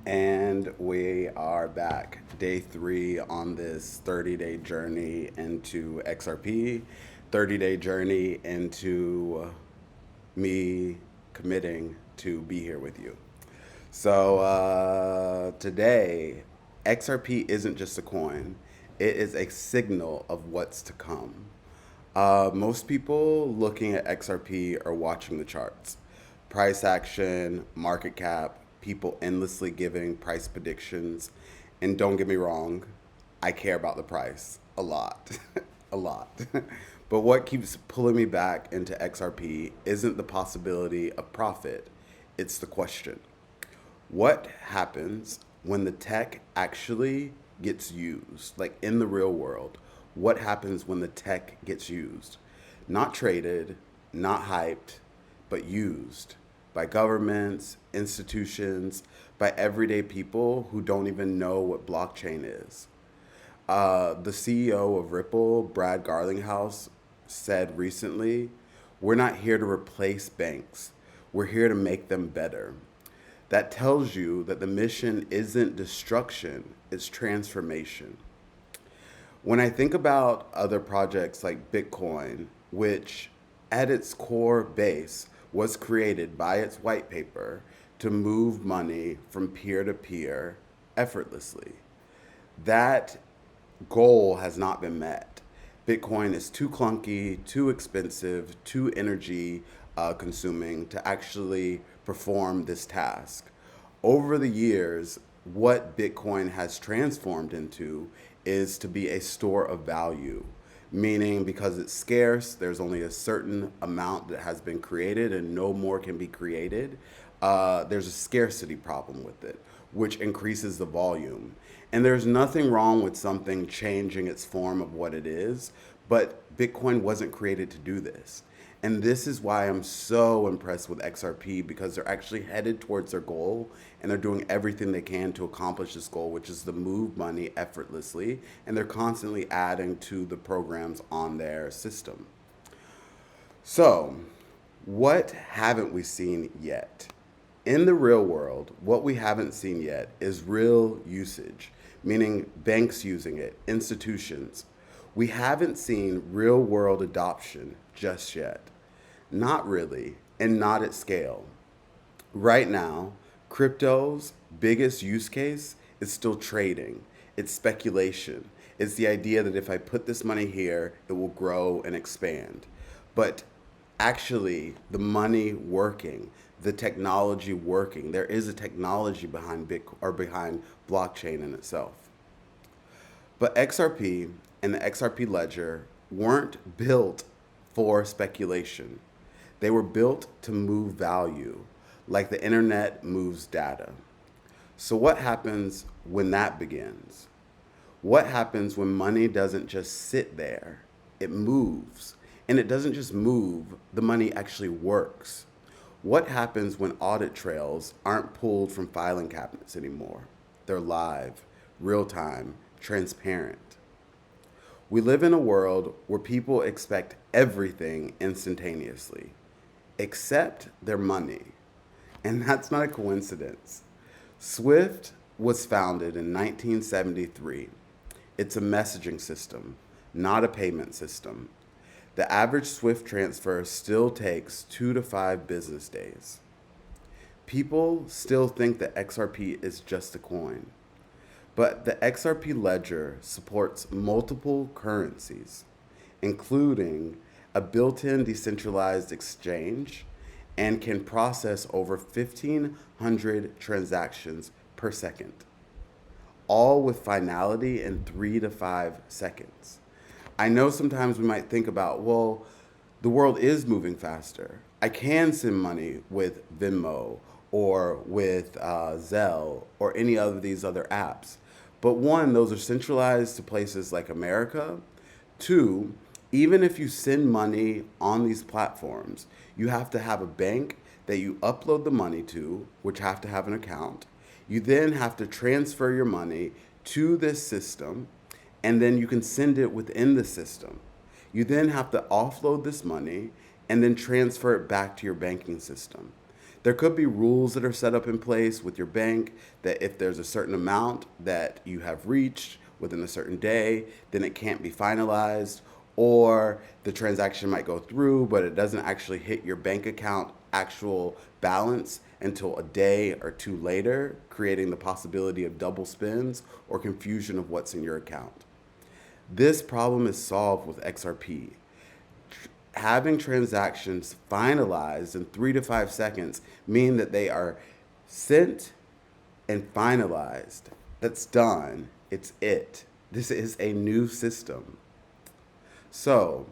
And we are back, day 3 on this 30-day journey into XRP, 30-day journey into me committing to be here with you. So today, XRP isn't just a coin, it is a signal of what's to come. Most people looking at XRP are watching the charts. Price action, market cap, people endlessly giving price predictions. And don't get me wrong, I care about the price a lot. A lot. But what keeps pulling me back into XRP isn't the possibility of profit, it's the question. What happens when the tech actually gets used, like in the real world? What happens when the tech gets used? Not traded, not hyped, but used by governments, institutions, by everyday people who don't even know what blockchain is. The CEO of Ripple, Brad Garlinghouse, said recently, "We're not here to replace banks. We're here to make them better." That tells you that the mission isn't destruction, it's transformation. When I think about other projects like Bitcoin, which at its core base was created by its white paper to move money from peer to peer effortlessly, that goal has not been met. Bitcoin is too clunky, too expensive, too energy consuming to actually perform this task. Over the years, what Bitcoin has transformed into is to be a store of value, meaning because it's scarce, there's only a certain amount that has been created and no more can be created. There's a scarcity problem with it, which increases the volume. And there's nothing wrong with something changing its form of what it is, but Bitcoin wasn't created to do this. And this is why I'm so impressed with XRP, because they're actually headed towards their goal and they're doing everything they can to accomplish this goal, which is to move money effortlessly. And they're constantly adding to the programs on their system. So, what haven't we seen yet? In the real world, what we haven't seen yet is real usage, meaning banks using it, institutions. We haven't seen real world adoption just yet. Not really, and not at scale. Right now, crypto's biggest use case is still trading. It's speculation. It's the idea that if I put this money here, it will grow and expand. But actually, the money working, the technology working, there is a technology behind Bitcoin or behind blockchain in itself. But XRP and the XRP ledger weren't built for speculation. They were built to move value, like the internet moves data. So, what happens when that begins? What happens when money doesn't just sit there? It moves. And it doesn't just move, the money actually works. What happens when audit trails aren't pulled from filing cabinets anymore? They're live, real time, transparent. We live in a world where people expect everything instantaneously, except their money. And that's not a coincidence. Swift was founded in 1973. It's a messaging system, not a payment system. The average Swift transfer still takes 2 to 5 business days. People still think that XRP is just a coin, but the XRP ledger supports multiple currencies, including a built in decentralized exchange and can process over 1,500 transactions per second, all with finality in 3 to 5 seconds. I know sometimes we might think about, well, the world is moving faster. I can send money with Venmo or with Zelle or any of these other apps. But one, those are centralized to places like America. Two, even if you send money on these platforms, you have to have a bank that you upload the money to, which have to have an account. You then have to transfer your money to this system, and then you can send it within the system. You then have to offload this money and then transfer it back to your banking system. There could be rules that are set up in place with your bank that if there's a certain amount that you have reached within a certain day, then it can't be finalized, or the transaction might go through, but it doesn't actually hit your bank account actual balance until a day or two later, creating the possibility of double spends or confusion of what's in your account. This problem is solved with XRP. Having transactions finalized in 3 to 5 seconds mean that they are sent and finalized. That's done. It's it. This is a new system. So,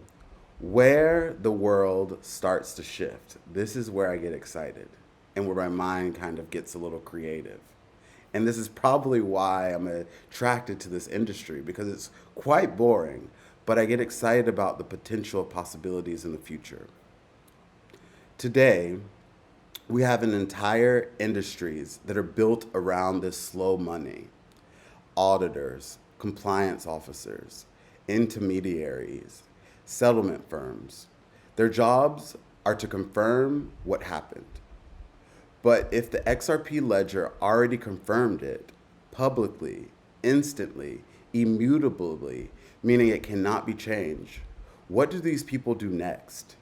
where the world starts to shift, this is where I get excited and where my mind kind of gets a little creative. And this is probably why I'm attracted to this industry because it's quite boring, but I get excited about the potential possibilities in the future. Today, we have an entire industries that are built around this slow money. Auditors, compliance officers, intermediaries, settlement firms. Their jobs are to confirm what happened. But if the XRP ledger already confirmed it publicly, instantly, immutably, meaning it cannot be changed, what do these people do next?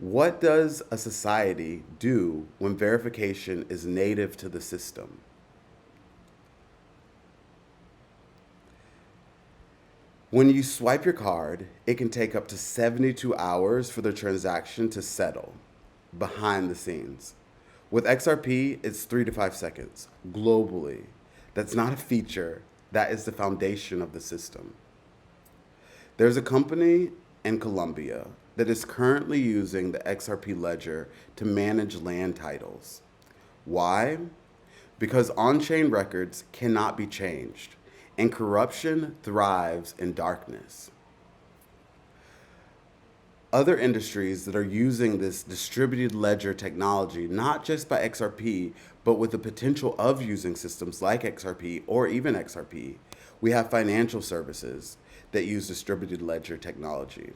What does a society do when verification is native to the system? When you swipe your card, it can take up to 72 hours for the transaction to settle behind the scenes. With XRP, it's 3 to 5 seconds globally. That's not a feature, that is the foundation of the system. There's a company in Colombia that is currently using the XRP ledger to manage land titles. Why? Because on-chain records cannot be changed, and corruption thrives in darkness. Other industries that are using this distributed ledger technology, not just by XRP, but with the potential of using systems like XRP or even XRP, we have financial services that use distributed ledger technology.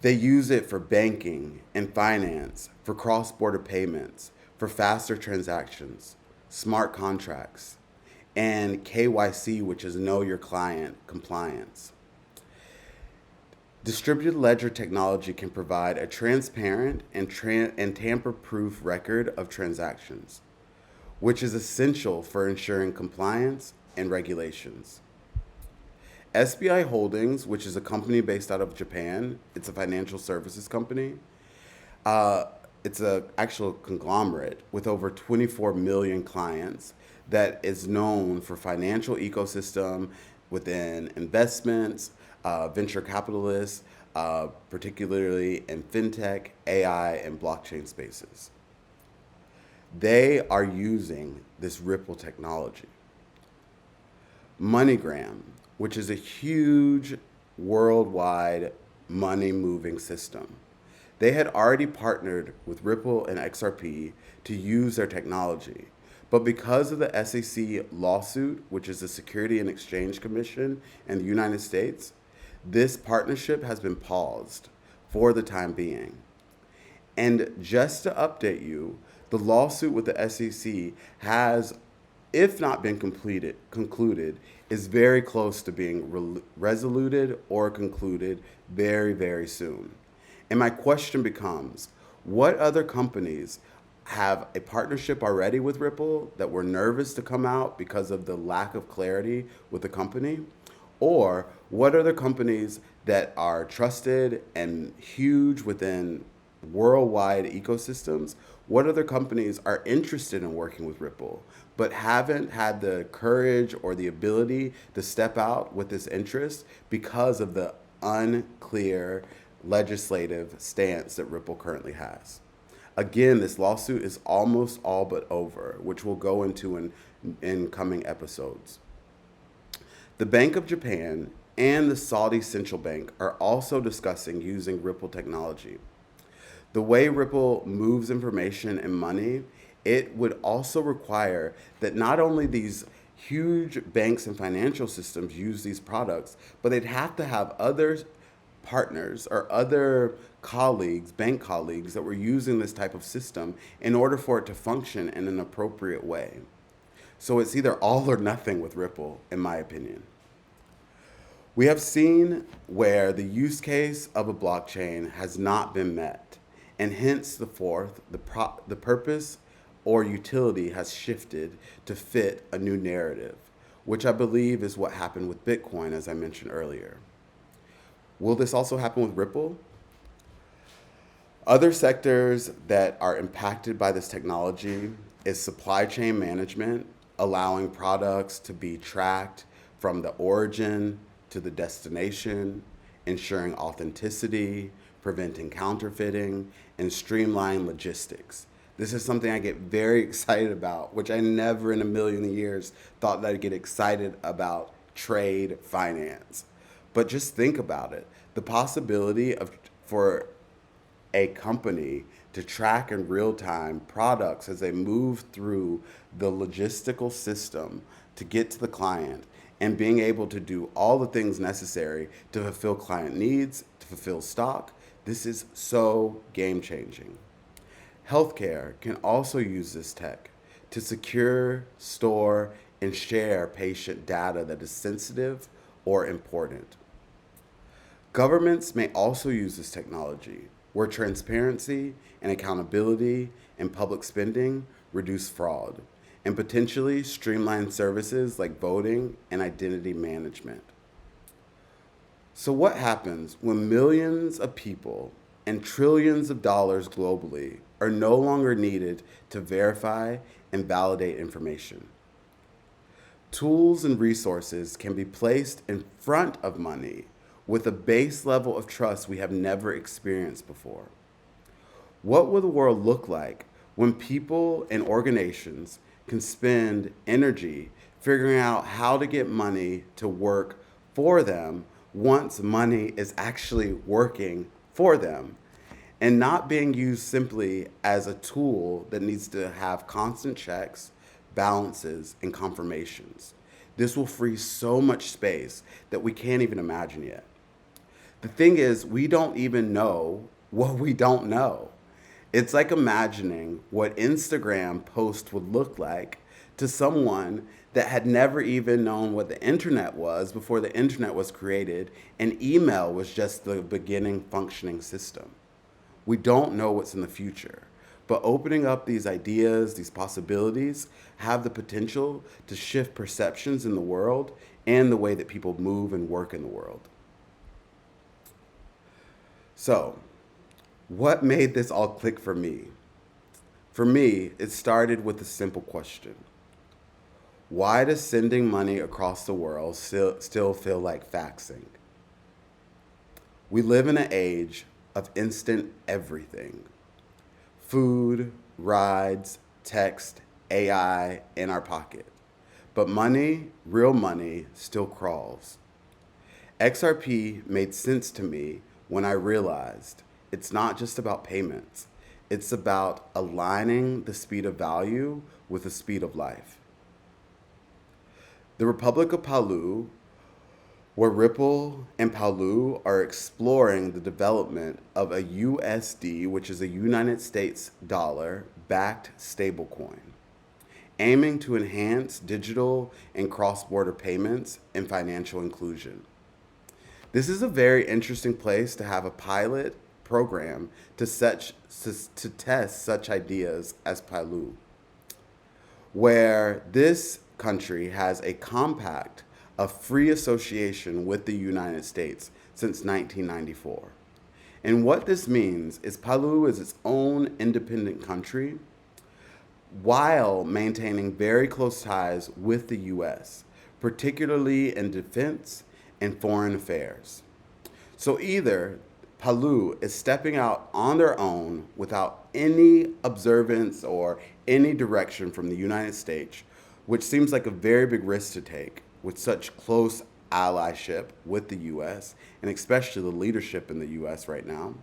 They use it for banking and finance, for cross-border payments, for faster transactions, smart contracts, and KYC, which is Know Your Client compliance. Distributed ledger technology can provide a transparent and tamper-proof record of transactions, which is essential for ensuring compliance and regulations. SBI Holdings, which is a company based out of Japan, it's a financial services company. It's an actual conglomerate with over 24 million clients that is known for financial ecosystem within investments, venture capitalists, particularly in fintech, AI, and blockchain spaces. They are using this Ripple technology. MoneyGram, which is a huge worldwide money moving system. They had already partnered with Ripple and XRP to use their technology. But because of the SEC lawsuit, which is the Security and Exchange Commission in the United States, this partnership has been paused for the time being. And just to update you, the lawsuit with the SEC has, if not been concluded, is very close to being resoluted or concluded very, very soon. And my question becomes, what other companies have a partnership already with Ripple that were nervous to come out because of the lack of clarity with the company? Or what other companies that are trusted and huge within worldwide ecosystems, what other companies are interested in working with Ripple but haven't had the courage or the ability to step out with this interest because of the unclear legislative stance that Ripple currently has? Again, this lawsuit is almost all but over, which we'll go into in coming episodes. The Bank of Japan and the Saudi Central Bank are also discussing using Ripple technology. The way Ripple moves information and money, it would also require that not only these huge banks and financial systems use these products, but they'd have to have other partners or other colleagues, bank colleagues, that were using this type of system in order for it to function in an appropriate way. So it's either all or nothing with Ripple, in my opinion. We have seen where the use case of a blockchain has not been met, and hence the purpose or utility has shifted to fit a new narrative, which I believe is what happened with Bitcoin, as I mentioned earlier. Will this also happen with Ripple? Other sectors that are impacted by this technology is supply chain management, allowing products to be tracked from the origin to the destination, ensuring authenticity, preventing counterfeiting, and streamlining logistics. This is something I get very excited about, which I never in a million years thought that I'd get excited about trade finance. But just think about it. The possibility of for a company to track in real time products as they move through the logistical system to get to the client and being able to do all the things necessary to fulfill client needs, to fulfill stock. This is so game changing. Healthcare can also use this tech to secure, store, and share patient data that is sensitive or important. Governments may also use this technology where transparency and accountability in public spending reduce fraud and potentially streamline services like voting and identity management. So, what happens when millions of people and trillions of dollars globally are no longer needed to verify and validate information? Tools and resources can be placed in front of money with a base level of trust we have never experienced before. What will the world look like when people and organizations can spend energy figuring out how to get money to work for them once money is actually working for them and not being used simply as a tool that needs to have constant checks, balances, and confirmations? This will free so much space that we can't even imagine yet. The thing is, we don't even know what we don't know. It's like imagining what Instagram post would look like to someone that had never even known what the internet was before the internet was created and email was just the beginning functioning system. We don't know what's in the future, but opening up these ideas, these possibilities, have the potential to shift perceptions in the world and the way that people move and work in the world. So, what made this all click for me? For me, it started with a simple question. Why does sending money across the world still feel like faxing? We live in an age of instant everything. Food, rides, text, AI in our pocket. But money, real money, still crawls. XRP made sense to me when I realized it's not just about payments. It's about aligning the speed of value with the speed of life. The Republic of Palau, where Ripple and Palau are exploring the development of a USD, which is a United States dollar backed stablecoin, aiming to enhance digital and cross-border payments and financial inclusion. This is a very interesting place to have a pilot program to test such ideas as Palau, where this country has a compact of free association with the United States since 1994. And what this means is Palau is its own independent country while maintaining very close ties with the US, particularly in defense and foreign affairs. So either Palau is stepping out on their own without any observance or any direction from the United States, which seems like a very big risk to take with such close allyship with the US, and especially the leadership in the US right now.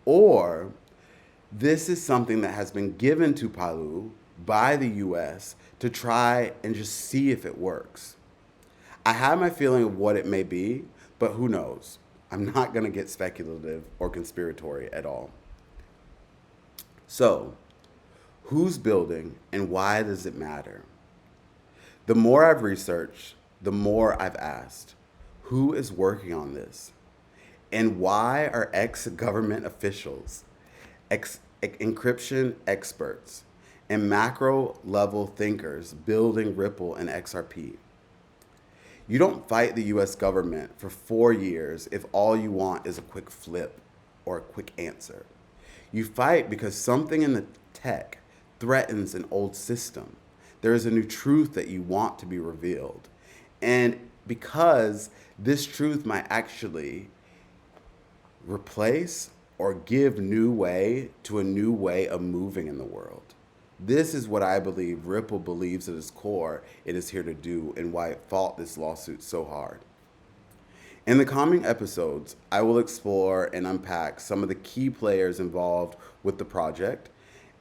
Or this is something that has been given to Palau by the US to try and just see if it works. I have my feeling of what it may be, but who knows? I'm not going to get speculative or conspiratory at all. So, who's building and why does it matter? The more I've researched, the more I've asked, who is working on this? And why are ex government officials, encryption experts, and macro level thinkers building Ripple and XRP? You don't fight the US government for 4 years if all you want is a quick flip or a quick answer. You fight because something in the tech threatens an old system. There is a new truth that you want to be revealed. And because this truth might actually replace or give new way to a new way of moving in the world. This is what I believe Ripple believes at its core it is here to do and why it fought this lawsuit so hard. In the coming episodes, I will explore and unpack some of the key players involved with the project,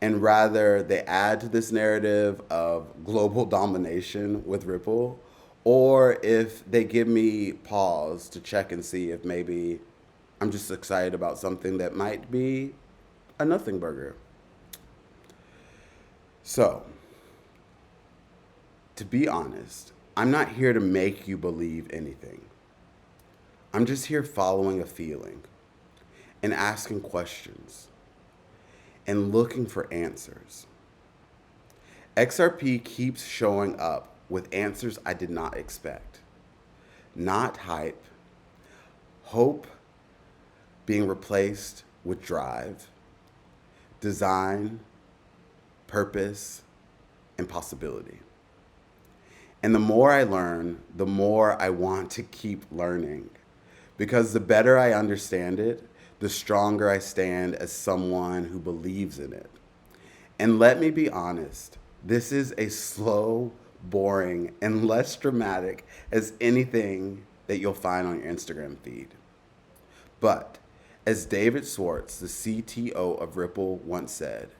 and rather they add to this narrative of global domination with Ripple, or if they give me pause to check and see if maybe I'm just excited about something that might be a nothing burger. So, to be honest, I'm not here to make you believe anything. I'm just here following a feeling and asking questions and looking for answers. XRP keeps showing up with answers I did not expect. Not hype, hope being replaced with drive, design, purpose, and possibility. And the more I learn, the more I want to keep learning. Because the better I understand it, the stronger I stand as someone who believes in it. And let me be honest, this is a slow, boring, and less dramatic as anything that you'll find on your Instagram feed. But as David Schwartz, the CTO of Ripple, once said,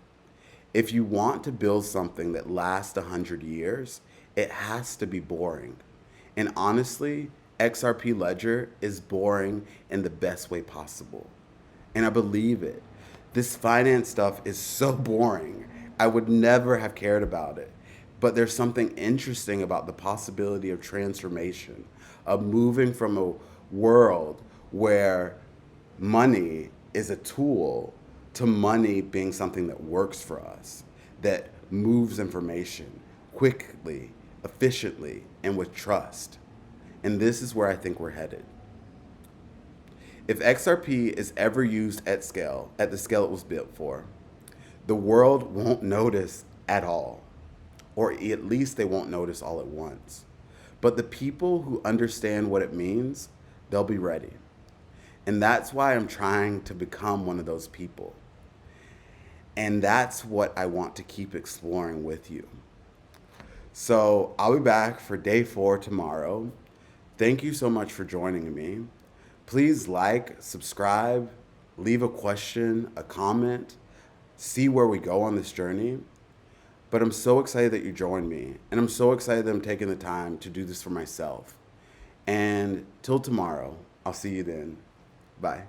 if you want to build something that lasts 100 years, it has to be boring. And honestly, XRP Ledger is boring in the best way possible. And I believe it. This finance stuff is so boring. I would never have cared about it. But there's something interesting about the possibility of transformation, of moving from a world where money is a tool to money being something that works for us, that moves information quickly, efficiently, and with trust. And this is where I think we're headed. If XRP is ever used at scale, at the scale it was built for, the world won't notice at all, or at least they won't notice all at once. But the people who understand what it means, they'll be ready. And that's why I'm trying to become one of those people. And that's what I want to keep exploring with you. So I'll be back for day 4 tomorrow. Thank you so much for joining me. Please like, subscribe, leave a question, a comment, see where we go on this journey. But I'm so excited that you joined me, and I'm so excited that I'm taking the time to do this for myself. And till tomorrow, I'll see you then. Bye.